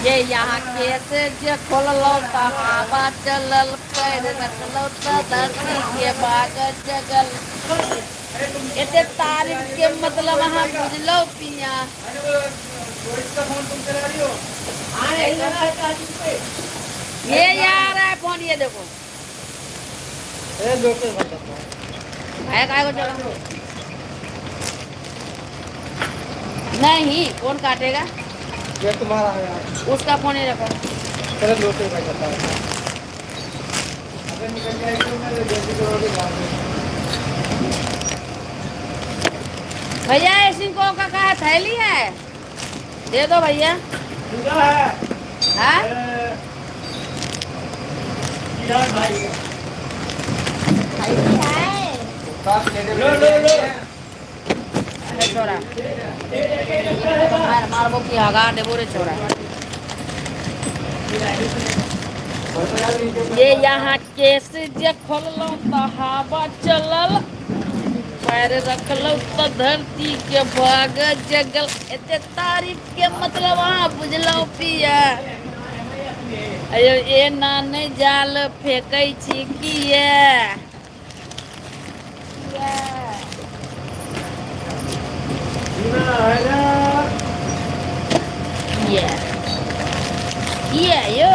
ये यहाँ कैसे जे खोललो त हवा चलल पैर रखलो त धरती के भाग जगल एते तारीफ के मतलब हम बुझलो पिया ये यार है फोन ये देखो है काय को चला नहीं कौन काटेगा ये तुम्हारा है यार उसका फोन ही रखो चलो लोटे का जाता है अगर निकल जाए तो मैं जल्दी करोगे भैया ऐसी को का है थैली है दे दो भैया है हाँ अरे छोरा मारबो की हगा देबो रे छोरा ये यहाँ कैसे जे खोललो त हवा चलल पैर रखलो त धरती के भाग जगल एते तारीफ के मतलब हाँ बुझलो पिया अयो ए नाने जाल फेंकै छी किया यो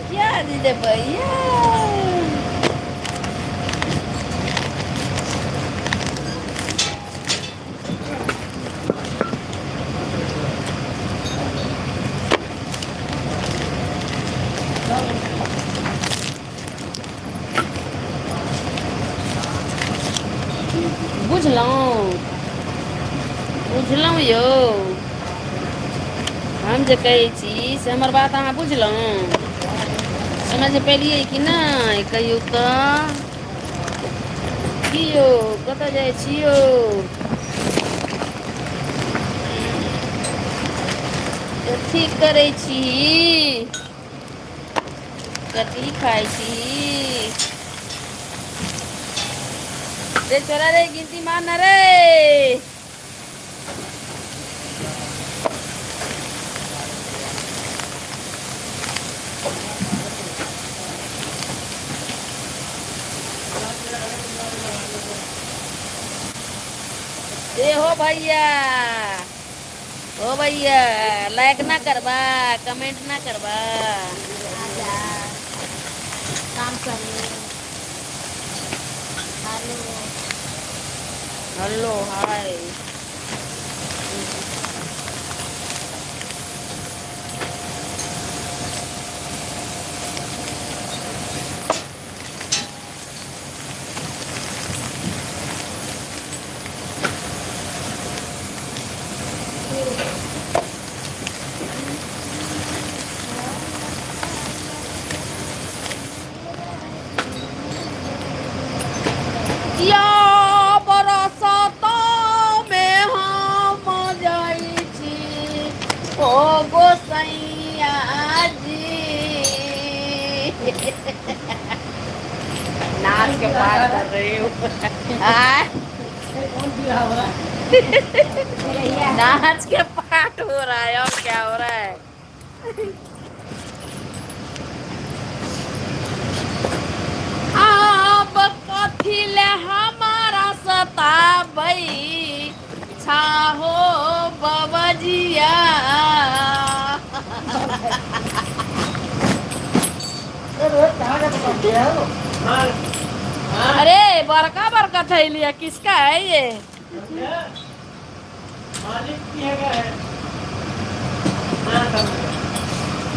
क्या दीदे भैया बुझलौं यो हम जे कहै छी से हमर बात अहाँ बुझलौं समझ पेलियै कि नहि कहियौ तऽ की यौ कतऽ जाइ छी यौ कथी करै छी कथी खाइ छी रे छोरा रे गिनती मार ना रे हो भैया लाइक ना करबा कमेंट ना करबा काम कर हेलो हाय नाच के पार कर रही हूँ नाच के पाठ हो रहा है और क्या हो रहा है अब कथी ले हमारा सता भई छाहो बबजिया अरे बड़का बड़का थैलिया किसका है ये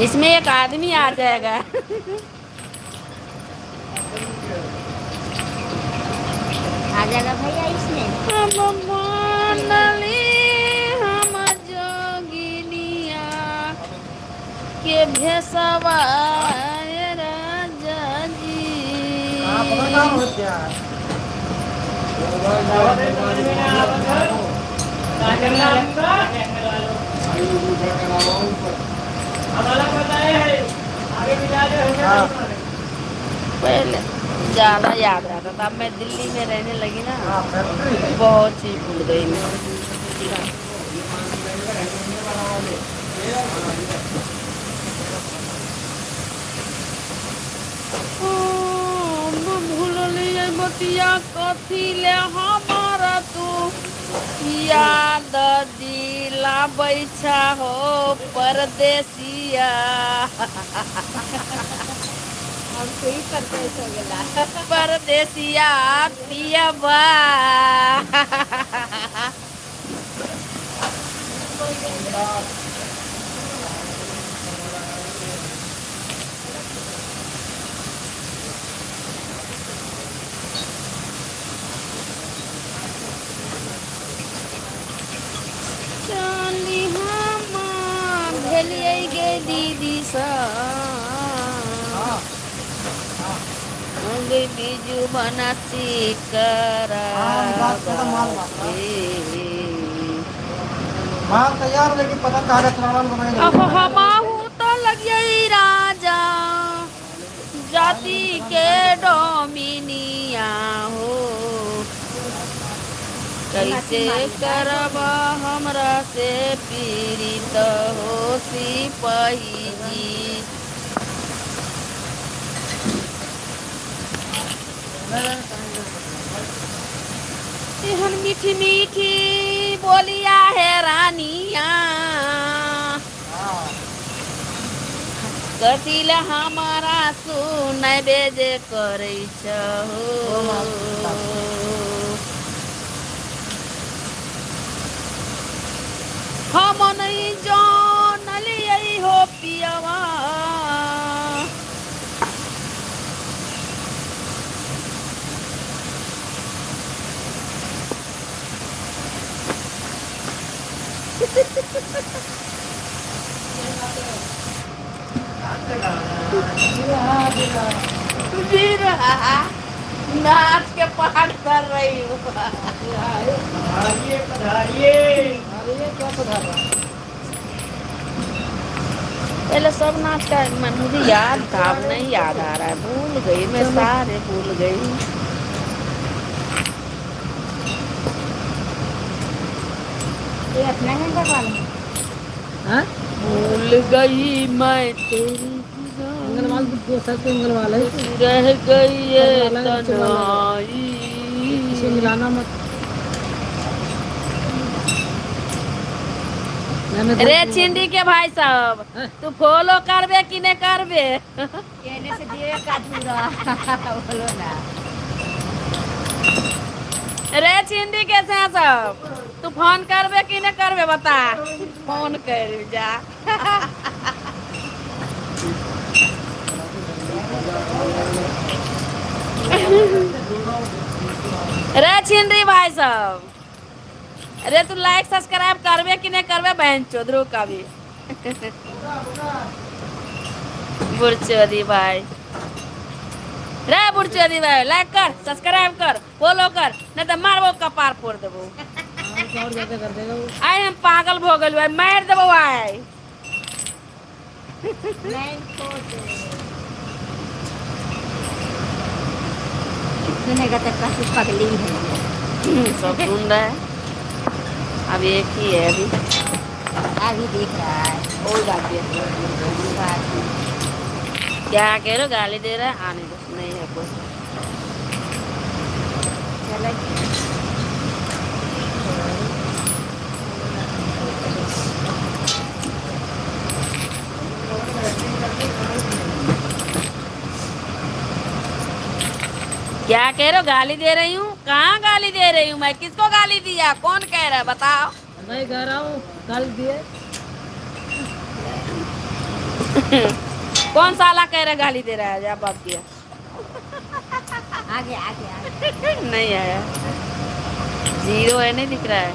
इसमें एक आदमी आ जाएगा भैया इसमें हम जोगिनिया के भेसवा राजा जी पहले ज़्यादा याद रहता था। अब मैं दिल्ली में रहने लगी ना, बहुत चीज़ भूल गई मैं। भूलिए बतिया कथी ले हमारा तू याद दिला बैठा हो परदेसिया हम तो ही करते हो गेला परदेसिया पियबा चली हम भेलिए गे दीदी सा बीजू बनाती करा माल तैयार लेकिन पता कागज चावल बनाए अब हमाहू तो लगिए राजा जाति के डोमिनिया हो कैसे करब हमरा से पीड़ित हो सिपाही जी एहन मीठी मीठी बोलिया है रानिया कथिल हमारा सुनाई बेजे करै छहो हम नहीं जानलियै हो पियवा नाच के पाठ कर रही हूँ पहले सब नाच का मुझे याद था अब नहीं याद आ रहा है भूल गई मैं सारे भूल गई ये अपना है भगवान भूल गई मैं तेरी मंगलवाल मंगलवाल है रह गई ये तन्हाई इसे मिलाना मत रे छिंडी के भाई साहब तू फॉलो करबे कि नहीं करबे कहने से दिए का दूरा बोलो ना रे छिंडी के साहब तू फोन करबे कि नहीं करबे बता फोन कर जा रे छिंडी भाई साहब अरे तू लाइक सब्सक्राइब करबे कि नहीं करबे बहन चौधरी का भी बुरचोदी भाई रे बुरचोदी भाई लाइक कर सब्सक्राइब कर फॉलो कर नहीं तो मारबो कपार फोड़ देबो और ज्यादा कर देगा वो आए हम पागल हो गइल भाई मार देबो आए नहीं छोड़ दे सुनेगा तो काफी पगली है सब सुन रहा है अब एक ही है अभी अभी दिख रहा है ओ जाके क्या कह रहे हो गाली दे रहा है आने दो नहीं है कोई चलो क्या कह रहे हो गाली दे रही हूँ कहाँ गाली दे रही हूँ मैं किसको गाली दिया कौन कह रहा है बताओ मैं कह रहा हूँ कल दिए कौन साला कह रहा है गाली दे रहा है जब बात किया आगे आगे आगे नहीं आया जीरो है नहीं दिख रहा है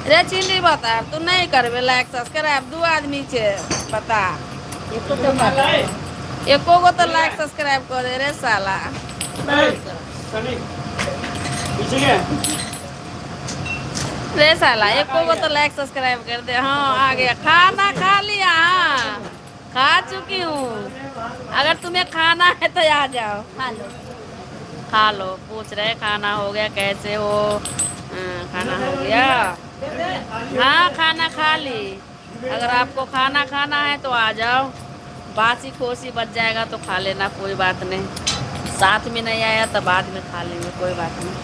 रे चिंडी बता तू नहीं करबे लाइक सब्सक्राइब दू आदमी छे बता एको गो तो लाइक सब्सक्राइब कर दे रे साला रे साला एको गो तो लाइक सब्सक्राइब कर दे हाँ आ गया खाना खा लिया खा चुकी हूँ। अगर तुम्हें खाना है तो आ जाओ, खा लो। खा लो। पूछ रहे खाना हो गया, कैसे हो? खाना हो गया। हाँ खाना खा ली। अगर आपको खाना खाना है तो आ जाओ, बासी खोसी बच जाएगा तो खा लेना, कोई बात नहीं। साथ में नहीं आया तो बाद में खा लेंगे, कोई बात नहीं।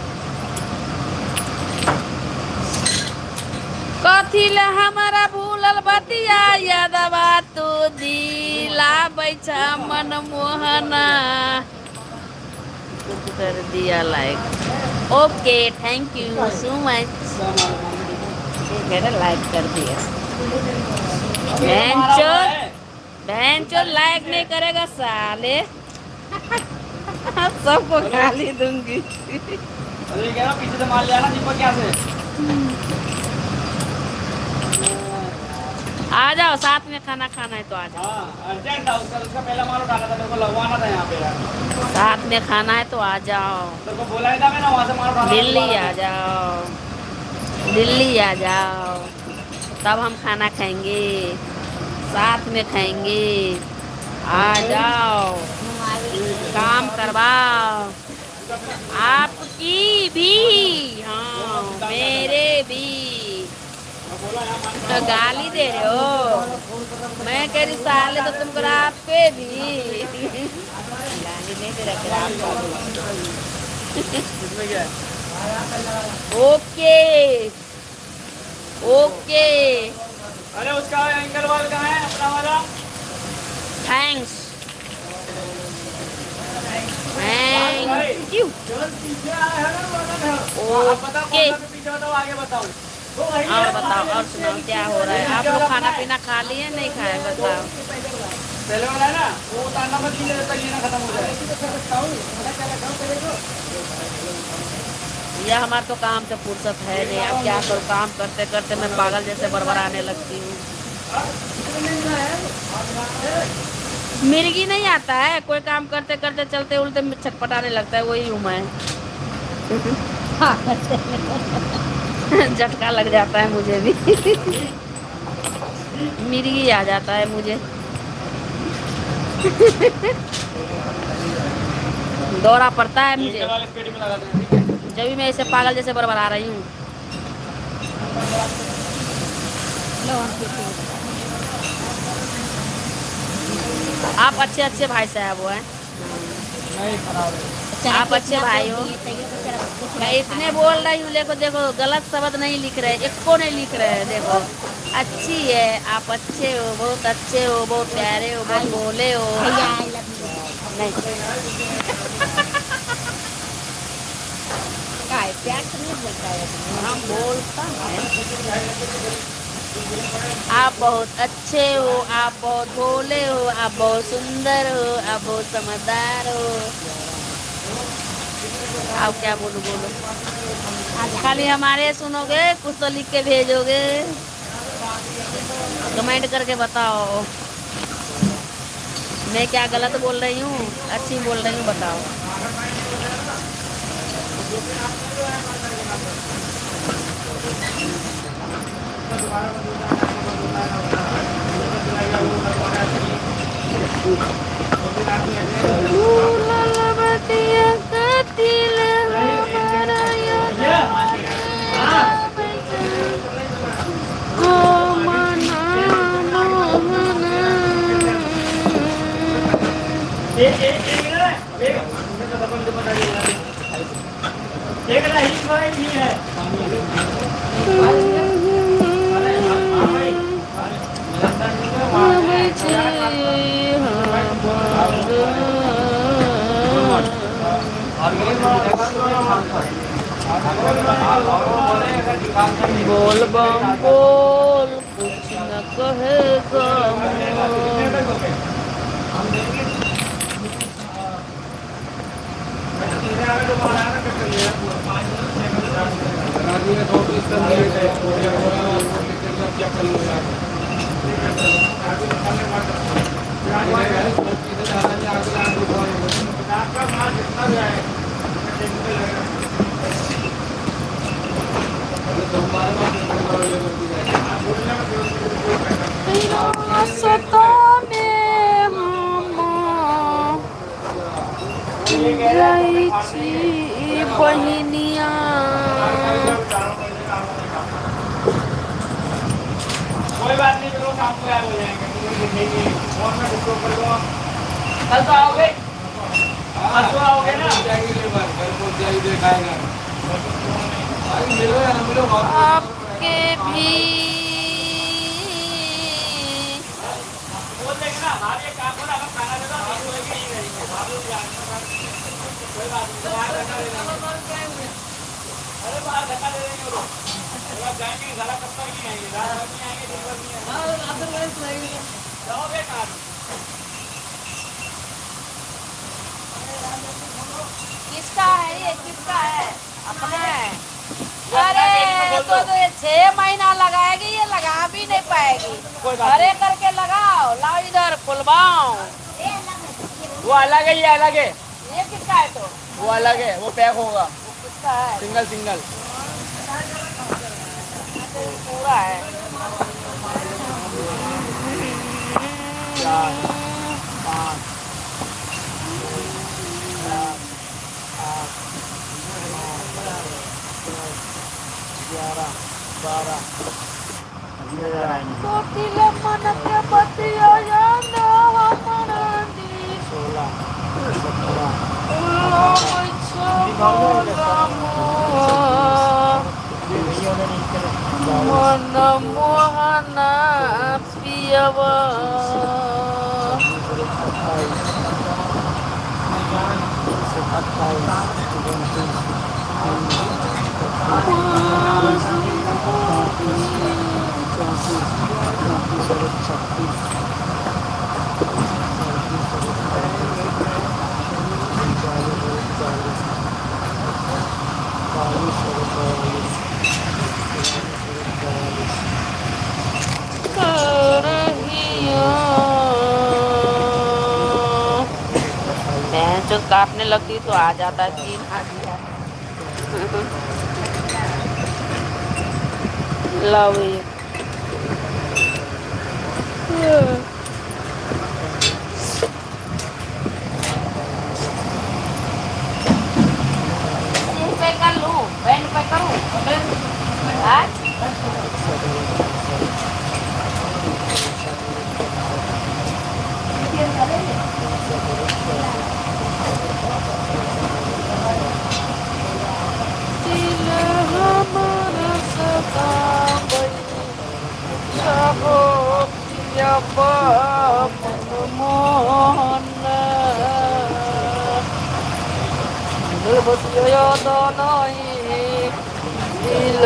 कथी ले हमारा भूलल बतिया यादवा तू दिला बैठा मन मोहना कर दिया like. Okay thank you so much. मेरा लाइक कर दिया। बहन चो लाइक नहीं करेगा साले। सबको गाली दूंगी। अरे क्या पीछे से मार लिया ना दीपक क्या से। आ जाओ, साथ में खाना खाना है तो आ जाओ। हाँ अर्जेंट था उसका पहला माल उठाना था, मेरे को लगवाना था यहाँ पे यार। साथ में खाना है तो आ जाओ। तेरे को बोला ही था मैंने, वहाँ से माल उठाना था। दिल्ली आ जाओ, दिल्ली आ जाओ, तब हम खाना खाएंगे, साथ में खाएंगे। आ जाओ, काम करवाओ, आपकी भी, हाँ मेरे भी। तो गाली दे रहे हो? मैं कह रही साले तो तुमको आप पे भी गाली नहीं दे रहे आपका भी। इसमें क्या है? ओके ओके अरे उसका एंकल वाल कहाँ है अपना वाला? Thanks thank you. पीछे आया है ना वो पता ओके कौन सा पीछे बताओ, आगे बताओ। और बताओ, और सुनाओ क्या हो रहा है? आप लोग खाना पीना खा लिए नहीं खाए? बताओ। पहले वाला है ना वो उतारना मत कीजिए जब तक ये ना खत्म हो जाए। यह हमारा तो काम से फुर्सत है नहीं, अब क्या करूँ? काम करते करते मैं पागल जैसे बड़बड़ाने लगती हूँ। मिर्गी नहीं आता है, कोई काम करते करते चलते उलटे छटपटाने लगता है, वही हूँ मैं। झटका लग जाता है मुझे भी। मिर्गी आ जाता है मुझे। दौरा पड़ता है मुझे जब भी मैं ऐसे पागल जैसे बरबरा रही हूँ। आप अच्छे अच्छे भाई साहब हो हैं, आप अच्छे भाई हो। मैं इतने बोल रही हूँ, देखो देखो गलत शब्द नहीं लिख रहे, एक को नहीं लिख रहे हैं। देखो अच्छी है, आप अच्छे हो, बहुत अच्छे हो, बहुत प्यारे हो, बहुत भोले हो। नहीं प्यार से नहीं बोलता है, हम बोलता है। आप बहुत अच्छे हो, आप बहुत भोले हो, आप बहुत सुंदर हो, आप बहुत समझदार हो। आप क्या बोलो बोलो, खाली हमारे सुनोगे? कुछ तो लिख के भेजोगे, कमेंट करके बताओ मैं क्या गलत बोल रही हूँ, अच्छी बोल रही हूँ, बताओ। बोल बम बोल कुछ न कहेगा सता में जाई छी बहिनिया। कोई बात नहीं, चलो शाम को याद हो जाएंगे, फोन में डिस्कस कर लो। कल तो आओगे? परसों आओगे ना? कल को जाइए दिखाएगा। मिलो या ना मिलो, आपके भी बोल देंगे ना, हमारे एक काम करो, अगर खाना देगा हम लोग यहीं रहेंगे, आप लोग जाएंगे। कोई बात नहीं, बाहर धक्का दे देंगे। अरे बाहर धक्का दे देंगे वो लोग। जब आप जाएंगे घर कब तक नहीं आएंगे, रात भर नहीं आएंगे, दिन भर नहीं आएंगे। जाओगे कहाँ? किसका है ये, किसका है? अपना है। अरे तो ये 6 महीना लगाएगी, ये लगा भी नहीं पाएगी। अरे करके लगाओ, लाओ इधर खुलवाओ। वो अलग है, ये अलग है, ये किसका है तो? वो अलग है, वो पैक होगा किसका है? Single single. पूरा है। चार, पाँच, 11, 12, कोटिले मन के बतिया जाना हमरंदी 16, 17, लोग मन मोहना पियवा 38 जो काटने लगती तो आ जाता है 3 आ गया। लाओ ये पे कर लूं, बहन पे करूं। हाँ? दिल हमारा सदा सबो पियबा मनमोहन बसिया नहीं दिल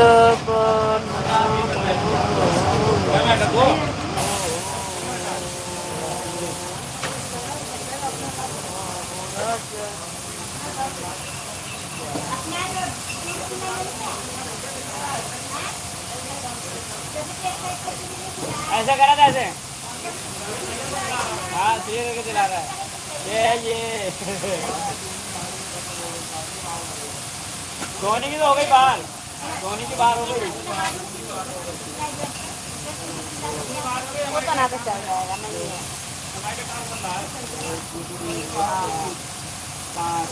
ऐसा करा था ऐसे। हाँ धीरे करके चला रहा है ये धोनी की तो हो गई बाहर, धोनी की बाहर हो गई। वो तो ना तो चल जाएगा, नहीं है।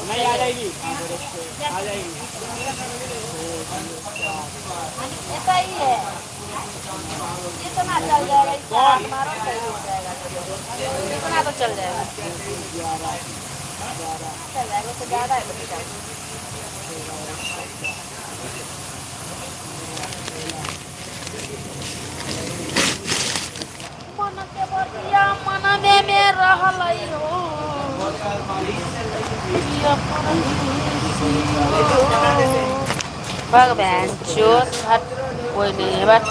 नहीं आ जाएगी, आ जाएगी। ये सही है, ये तो ना चल जाएगा, इसका हाथ मारो सही हो जाएगा। ये तो ना तो चल जाएगा, चल जाएगा, उससे ज़्यादा है तो चल। मन के बतिया मन में रहल हो भगवान चोर कोई नहीं है बस